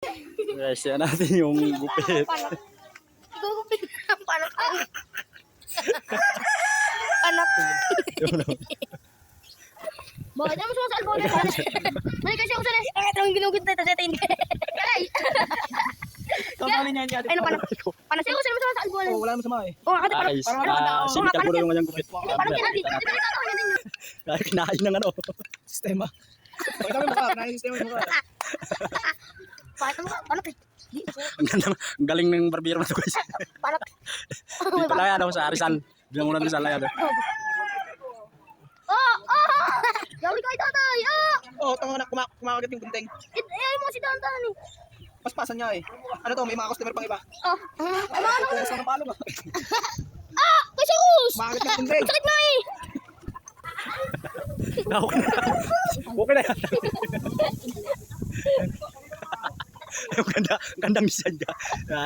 Guys, yan natin yung gupit. Gugupit na panak. Panak. Bakit naman sumasal po na? Mali kasi ako sana. Ay, ito yung ginugit na ito sa hindi. Ay! Kamalin niya niya. Ay, no, panak. Panak siya ako sana sumasal po na. Wala naman sama eh. Oo, kasi panak. Guys, sinikal ko na yung kanyang gupit. Panak yan natin. Kaya kinain ng ano. Sistema. Pakita mo yung mukha. Kinain yung sistema yung mukha. Panak mo, panak eh. Ang galing ng barbero na ito guys. Panak. Dito lang yan ako sa Arisan. Bilang muna rin sa Laya. Oh! Oh! Gawin ko ito, tay! Oh! Oo, tama na. Kumakagat yung gunting. Eh, mo si Dantan eh. Paspasan niya eh. Ano to? May mga customer pang iba. Oh! Ano? Kung saan ang palo ba? Ah! Kasi kus! Kumakagat yung gunting. Sakit na eh! Okay na. Okay na yan. Yung gandang design niya.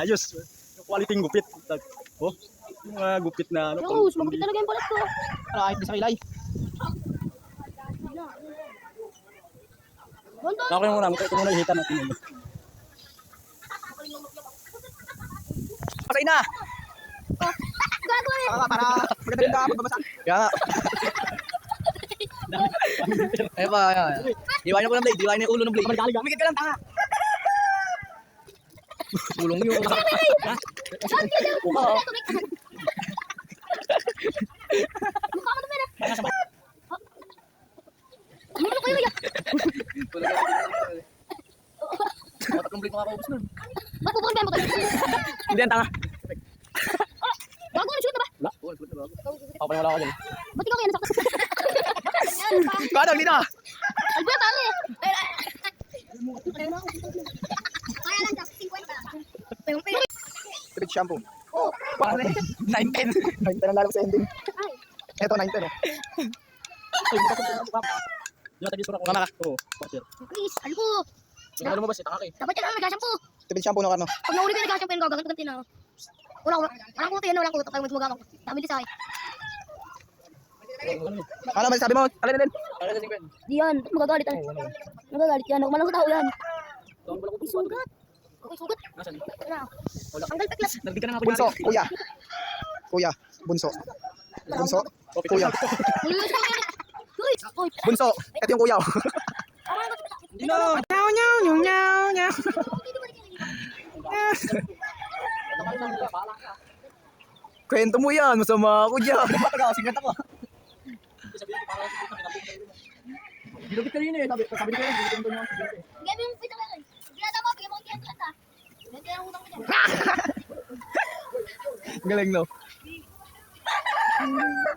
Ayos. Yung quality ng gupit. Oh, yung mga gupit na ano. Kus! Magupit talaga yung balat ko. Ano, kahit di sa kilay. Bonton! Okay muna. Ito muna ihitan natin yun. Pasay na! Oh! Gago eh! Para maganda ka pagbabasa. Kaya nga. Ayan pa, ayan. Iwanan ko ng blade. Iwanan yung ulo ng blade. Umikit ka lang, tanga. Ulong yun. Ha? Saan ka daw? Mukha oh. Mukha mo na pera! Ano ko yun? Tatlong blade makakaubos nun. Ba't pupukin mo ito? Hindi yan, tanga. Gago ka, nagsulat na ba? Wala. Papay wala ako dyan. Ba't ikaw kaya nasakit? Yan pa. Kano, hindi na. Ay, buya tali eh. Kaya lang daw, 50 lang. Trade shampoo. Oh, pare. 910. 910 ang lalabas sa ending. Ay. Ito, 910 oh. Yung tagis ko na. Mama ka. Oo. Pasir. Please, ano po? Ano mo ba si tanga ka eh? Dapat yan, nag-shampoo. Trade shampoo no Karno. Pag nahuli ko yung nag-shampoo, yung gagawin ko na. Walang kuto yan, walang kuto. Kaya magmugagaw ko. Dami din sa akin. Ano ba sabi mo? Alin din. Di yan, magagalit yan. Magagalit yan, ako malang sa tao yan. Ay, sugat. Okay, sugat. Ano? Tanggal peklas. Nagdi ka na nga po. Bunso, kuya. Kuya, bunso. Bunso, kuya. Uy, Bunso, ito yung kuya. Hindi na. Nyaw, nyaw, nyaw, nyaw, nyaw. Kwento mo yan, masama ako dyan. Singat ako. Ginugit ka rin eh, sabi ko yan, ginugit ko niya. gabi mo pita ka rin. Ginata mo, bigyan mo ang kiyan ka. Ganti ang utang ko dyan. Galing no?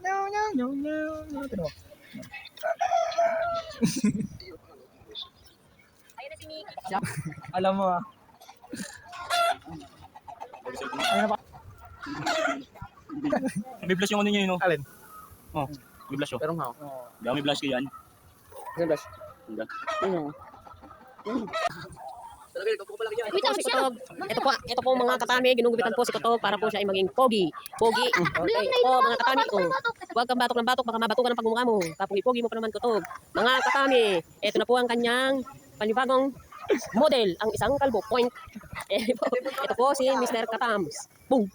Nyaw, nyaw, nyaw, nyaw, nyaw. Tignan mo. Ayun na si Nikki. Alam mo ah. Ayun na pa. May blush yung ano niya yun. Oh. Alin? Oh. May blush oh. Pero nga. Hindi may blush ko yan. Ano ba? Hindi. Talaga, ito po pala yan. Wait lang, Si siya. Kutob. Ito po mga katami, ginugupitan po si Kutob para po siya ay maging pogi. Pogi. Okay. Po mga katami ko. Huwag kang batok ng batok, baka mabatukan ang pagmumukha mo. Kapogi-pogi mo pa naman Kutob. Mga katami, ito na po ang kanyang panibagong model, ang isang kalbo. Point. Ito po si Mr. Katams. Boom.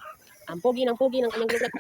Ang pogi ng kanyang group.